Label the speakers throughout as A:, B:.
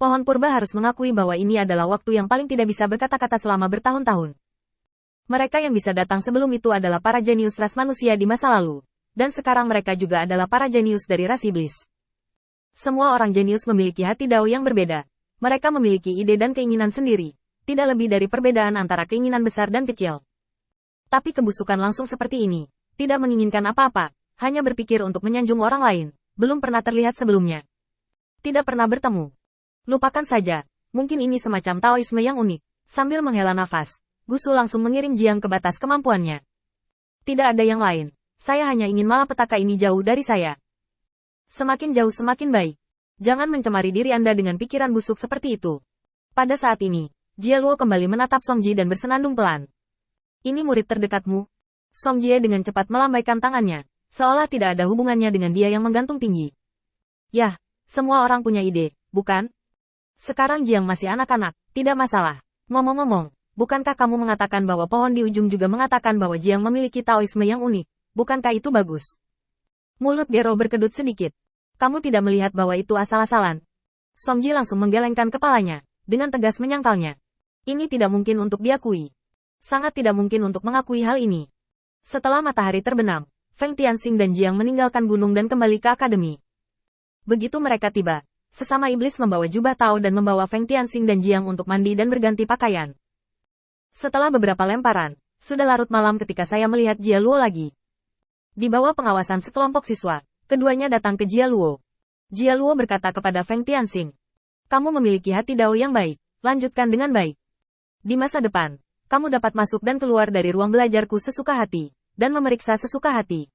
A: Pohon purba harus mengakui bahwa ini adalah waktu yang paling tidak bisa berkata-kata selama bertahun-tahun. Mereka yang bisa datang sebelum itu adalah para jenius ras manusia di masa lalu. Dan sekarang mereka juga adalah para jenius dari ras iblis. Semua orang jenius memiliki hati Dao yang berbeda. Mereka memiliki ide dan keinginan sendiri. Tidak lebih dari perbedaan antara keinginan besar dan kecil. Tapi kebusukan langsung seperti ini. Tidak menginginkan apa-apa. Hanya berpikir untuk menyanjung orang lain. Belum pernah terlihat sebelumnya. Tidak pernah bertemu. Lupakan saja. Mungkin ini semacam Taoisme yang unik. Sambil menghela nafas, Gusu langsung mengirim Jiang ke batas kemampuannya. Tidak ada yang lain. Saya hanya ingin malapetaka ini jauh dari saya. Semakin jauh semakin baik. Jangan mencemari diri Anda dengan pikiran busuk seperti itu. Pada saat ini, Jie Luo kembali menatap Song Ji dan bersenandung pelan. Ini murid terdekatmu? Song Jie dengan cepat melambaikan tangannya, seolah tidak ada hubungannya dengan dia yang menggantung tinggi. Yah, semua orang punya ide, bukan? Sekarang Jiang masih anak-anak, tidak masalah. Ngomong-ngomong, bukankah kamu mengatakan bahwa pohon di ujung juga mengatakan bahwa Jiang memiliki Taoisme yang unik? Bukankah itu bagus? Mulut Gero berkedut sedikit. Kamu tidak melihat bahwa itu asal-asalan? Song Ji langsung menggelengkan kepalanya, dengan tegas menyangkalnya. Ini tidak mungkin untuk diakui. Sangat tidak mungkin untuk mengakui hal ini. Setelah matahari terbenam, Feng Tianxing dan Jiang meninggalkan gunung dan kembali ke akademi. Begitu mereka tiba, sesama iblis membawa jubah Tao dan membawa Feng Tianxing dan Jiang untuk mandi dan berganti pakaian. Setelah beberapa lemparan, sudah larut malam ketika saya melihat Jie Luo lagi. Di bawah pengawasan sekelompok siswa, keduanya datang ke Jie Luo. Jie Luo berkata kepada Feng Tianxing, "Kamu memiliki hati Dao yang baik, lanjutkan dengan baik. Di masa depan, kamu dapat masuk dan keluar dari ruang belajarku sesuka hati, dan memeriksa sesuka hati.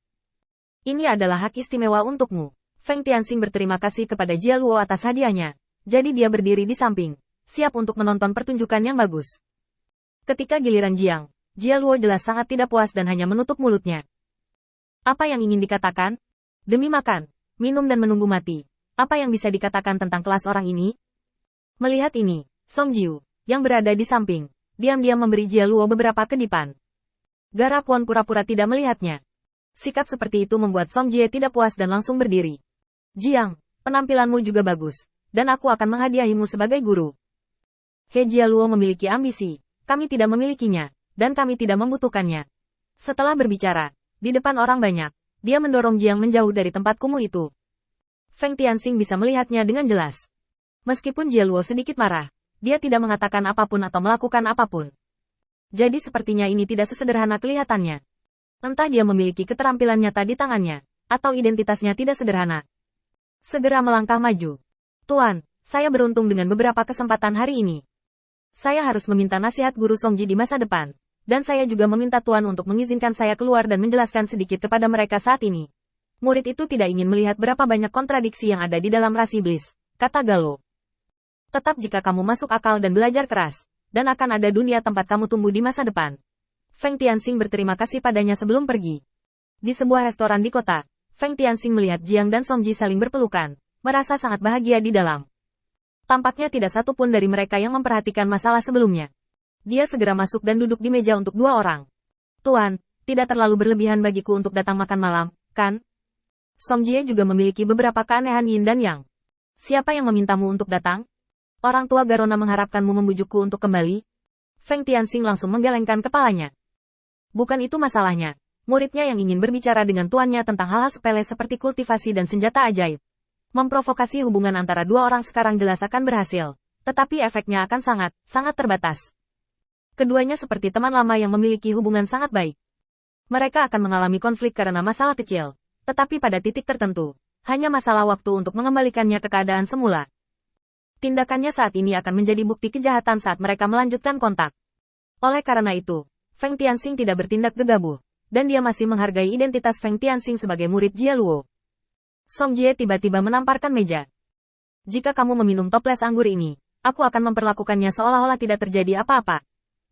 A: Ini adalah hak istimewa untukmu." Feng Tianxing berterima kasih kepada Jie Luo atas hadiahnya, jadi dia berdiri di samping, siap untuk menonton pertunjukan yang bagus. Ketika giliran Jiang, Jie Luo jelas sangat tidak puas dan hanya menutup mulutnya. Apa yang ingin dikatakan? Demi makan, minum dan menunggu mati. Apa yang bisa dikatakan tentang kelas orang ini? Melihat ini, Song Jiu, yang berada di samping, diam-diam memberi Jie Luo beberapa kedipan. Garap Won pura-pura tidak melihatnya. Sikap seperti itu membuat Song Jie tidak puas dan langsung berdiri. Jiang, penampilanmu juga bagus, dan aku akan menghadiahimu sebagai guru. He Jie Luo memiliki ambisi. Kami tidak memilikinya, dan kami tidak membutuhkannya. Setelah berbicara, di depan orang banyak, dia mendorong Jiang menjauh dari tempat kumuh itu. Feng Tianxing bisa melihatnya dengan jelas. Meskipun Jie Luo sedikit marah, dia tidak mengatakan apapun atau melakukan apapun. Jadi sepertinya ini tidak sesederhana kelihatannya. Entah dia memiliki keterampilan nyata di tangannya, atau identitasnya tidak sederhana. Segera melangkah maju. Tuan, saya beruntung dengan beberapa kesempatan hari ini. Saya harus meminta nasihat Guru Song Ji di masa depan, dan saya juga meminta Tuan untuk mengizinkan saya keluar dan menjelaskan sedikit kepada mereka saat ini. Murid itu tidak ingin melihat berapa banyak kontradiksi yang ada di dalam ras iblis, kata Galo. Tetap jika kamu masuk akal dan belajar keras, dan akan ada dunia tempat kamu tumbuh di masa depan. Feng Tianxing berterima kasih padanya sebelum pergi. Di sebuah restoran di kota, Feng Tianxing melihat Jiang dan Song Ji saling berpelukan, merasa sangat bahagia di dalam. Tampaknya tidak satu pun dari mereka yang memperhatikan masalah sebelumnya. Dia segera masuk dan duduk di meja untuk dua orang. Tuan, tidak terlalu berlebihan bagiku untuk datang makan malam, kan? Song Jie juga memiliki beberapa keanehan yin dan yang. Siapa yang memintamu untuk datang? Orang tua Garona mengharapkanmu membujukku untuk kembali? Feng Tianxing langsung menggelengkan kepalanya. Bukan itu masalahnya. Muridnya yang ingin berbicara dengan tuannya tentang hal-hal sepele seperti kultivasi dan senjata ajaib. Memprovokasi hubungan antara dua orang sekarang jelas akan berhasil, tetapi efeknya akan sangat terbatas. Keduanya seperti teman lama yang memiliki hubungan sangat baik. Mereka akan mengalami konflik karena masalah kecil, tetapi pada titik tertentu, hanya masalah waktu untuk mengembalikannya ke keadaan semula. Tindakannya saat ini akan menjadi bukti kejahatan saat mereka melanjutkan kontak. Oleh karena itu, Feng Tianxing tidak bertindak gegabah, dan dia masih menghargai identitas Feng Tianxing sebagai murid Jie Luo. Song Jie tiba-tiba menamparkan meja. Jika kamu meminum toples anggur ini, aku akan memperlakukannya seolah-olah tidak terjadi apa-apa.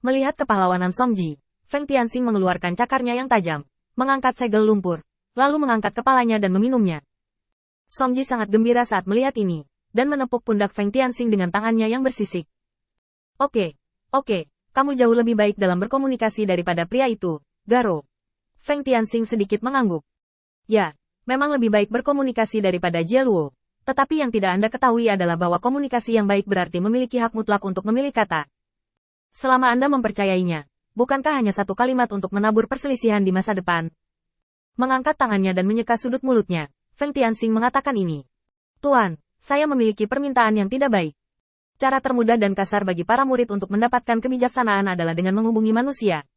A: Melihat kepahlawanan Song Ji, Feng Tianxing mengeluarkan cakarnya yang tajam, mengangkat segel lumpur, lalu mengangkat kepalanya dan meminumnya. Song Ji sangat gembira saat melihat ini, dan menepuk pundak Feng Tianxing dengan tangannya yang bersisik. Oke, kamu jauh lebih baik dalam berkomunikasi daripada pria itu, Garo. Feng Tianxing sedikit mengangguk. Ya. Memang lebih baik berkomunikasi daripada Jie Luo. Tetapi yang tidak Anda ketahui adalah bahwa komunikasi yang baik berarti memiliki hak mutlak untuk memilih kata. Selama Anda mempercayainya, bukankah hanya satu kalimat untuk menabur perselisihan di masa depan? Mengangkat tangannya dan menyeka sudut mulutnya, Feng Tianxing mengatakan ini. Tuan, saya memiliki permintaan yang tidak baik. Cara termudah dan kasar bagi para murid untuk mendapatkan kebijaksanaan adalah dengan menghubungi manusia.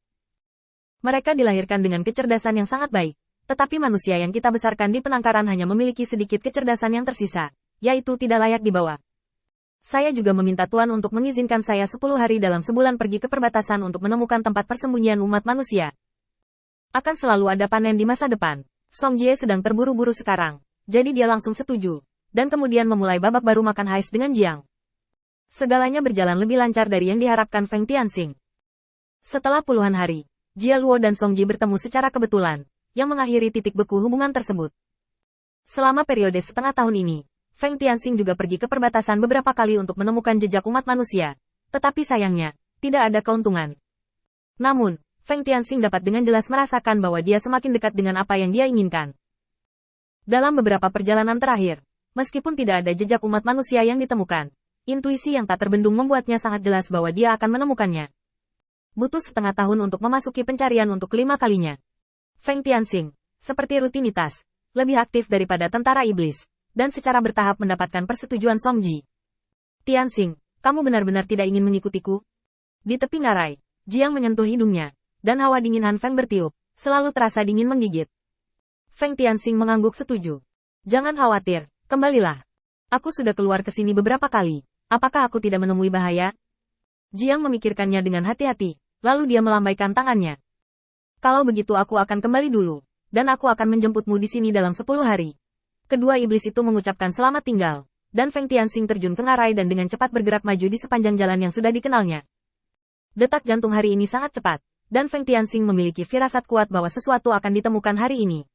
A: Mereka dilahirkan dengan kecerdasan yang sangat baik, tetapi manusia yang kita besarkan di penangkaran hanya memiliki sedikit kecerdasan yang tersisa, yaitu tidak layak dibawa. Saya juga meminta Tuan untuk mengizinkan saya 10 hari dalam sebulan pergi ke perbatasan untuk menemukan tempat persembunyian umat manusia. Akan selalu ada panen di masa depan. Song Jie sedang terburu-buru sekarang, jadi dia langsung setuju, dan kemudian memulai babak baru makan hais dengan Jiang. Segalanya berjalan lebih lancar dari yang diharapkan Feng Tianxing. Setelah puluhan hari, Jia Luo dan Song Ji bertemu secara kebetulan, yang mengakhiri titik beku hubungan tersebut. Selama periode setengah tahun ini, Feng Tianxing juga pergi ke perbatasan beberapa kali untuk menemukan jejak umat manusia, tetapi sayangnya, tidak ada keuntungan. Namun, Feng Tianxing dapat dengan jelas merasakan bahwa dia semakin dekat dengan apa yang dia inginkan. Dalam beberapa perjalanan terakhir, meskipun tidak ada jejak umat manusia yang ditemukan, intuisi yang tak terbendung membuatnya sangat jelas bahwa dia akan menemukannya. Butuh setengah tahun untuk memasuki pencarian untuk kelima kalinya. Feng Tianxing, seperti rutinitas, lebih aktif daripada tentara iblis, dan secara bertahap mendapatkan persetujuan Song Ji. Tianxing, kamu benar-benar tidak ingin mengikutiku? Di tepi ngarai, Jiang menyentuh hidungnya, dan hawa dingin Han Feng bertiup, selalu terasa dingin menggigit. Feng Tianxing mengangguk setuju. Jangan khawatir, kembalilah. Aku sudah keluar ke sini beberapa kali, apakah aku tidak menemui bahaya? Jiang memikirkannya dengan hati-hati, lalu dia melambaikan tangannya. Kalau begitu aku akan kembali dulu, dan aku akan menjemputmu di sini dalam 10 hari. Kedua iblis itu mengucapkan selamat tinggal, dan Feng Tianxing terjun ke ngarai dan dengan cepat bergerak maju di sepanjang jalan yang sudah dikenalnya. Detak jantung hari ini sangat cepat, dan Feng Tianxing memiliki firasat kuat bahwa sesuatu akan ditemukan hari ini.